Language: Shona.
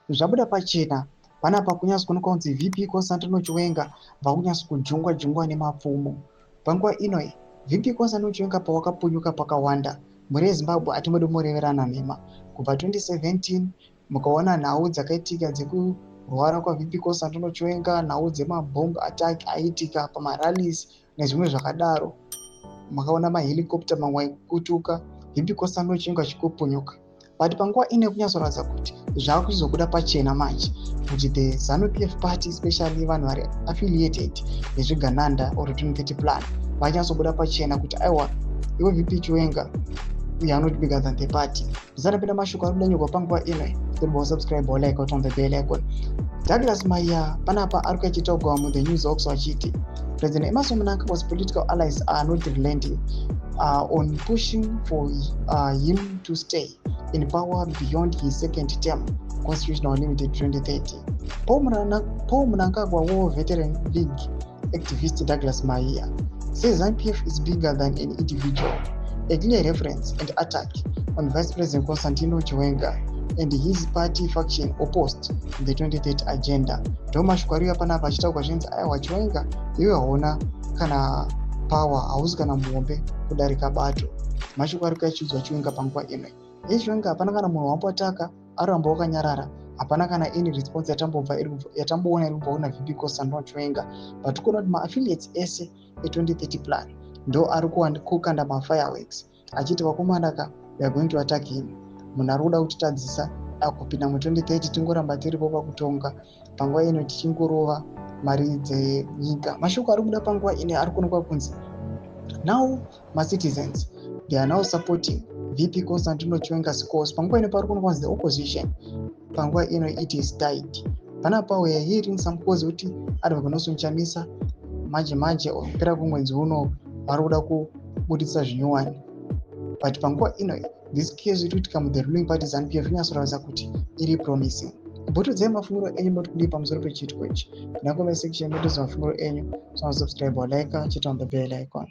zvabuda pachena panapa kunyazi kunokuwa kunzi VP Constantino Chiwenga vakunyazi kujungwa nemapfumo. Panguva inoi VP Constantino Chiwenga pawakapunyuka pakawanda muri yeZimbabwe hatimodi mureverana nhema. Kubva 2017 mukaona nhau dzakaitika dzekurwara kwaVP Constantino Chiwenga, nhau dzemabomb attack aiitika pamarallies nezvimwe zvakadaro. Makaona mahelicopter mamwe aikutuka, VP Constantino Chiwenga achikupunyuka. But panguva ine kunyazoratidza kuti zvakuchizobuda pachena manje kuti the ZANU-PF party, especially vanhu vari affiliated nezvigananda or 2030 plan, vachanyazobuda pachena kuti aiwa iwe VP Chiwenga, we are not bigger than the party. Zvisatapinda mashoko ari kudanyorwa panguva ino, don't subscribe or like on the bell icon. Douglas Maiya panapa ari kuchitaurwa mu the news also achiti President Emmerson Mnangagwa's political allies are not relenting on pushing for him to stay in power beyond his second term, constitutional limited 2030. Paul Mnangagwa War Veteran League activist Douglas Maiya says ZANU-PF is bigger than an individual, a clear reference and attack on Vice President Constantino Chiwenga and his party faction opposed the 2030 agenda. Ndo mashoko ariyo panapa achitaurwa zvinzi aiwa Chiwenga iwe hauna kana power, hausi kana muombe kudarika bato. Mashoko ari kuchiudzwa Chiwenga panguva ino. Chiwenga hapana kana munhu wambotaka aramba wakanyarara, hapana kana any response yatamboona iri kubva kuna VP Constantino Chiwenga, but kuona kuti ma-affiliates ese e2030 plan ndo ari kukanda ma-fireworks achiti vakomana we are going to attack him. Munhu ari kuda kutitadzisa kupinda mu2030 tingoramba tiripo pakutonga, panguva ino tichingorova mari dzenyika. Mashoko ari kuda panguva ino ari kuonekwa kunzi now ma-citizens they are now supporting VP Constantino Chiwenga's cause. Panguva ino pari kuonekwa kunzi the opposition panguva ino it is tied. Panapa we are hearing some cause kuti ari vakuNelsonchamisa manje kupera kumwedzi uno vari kuda kubudisa zvinyuwani, but panguva ino this case ikuitika mu the ruling party ZANU-PF inyasoratidza kuti iri promising. Bhotodzai mafungiro enyu muri kudii pamusoro pechitiko ichi. Nakomai section mutodza mafungiro enyu, subscribe or like, chita on the bell icon.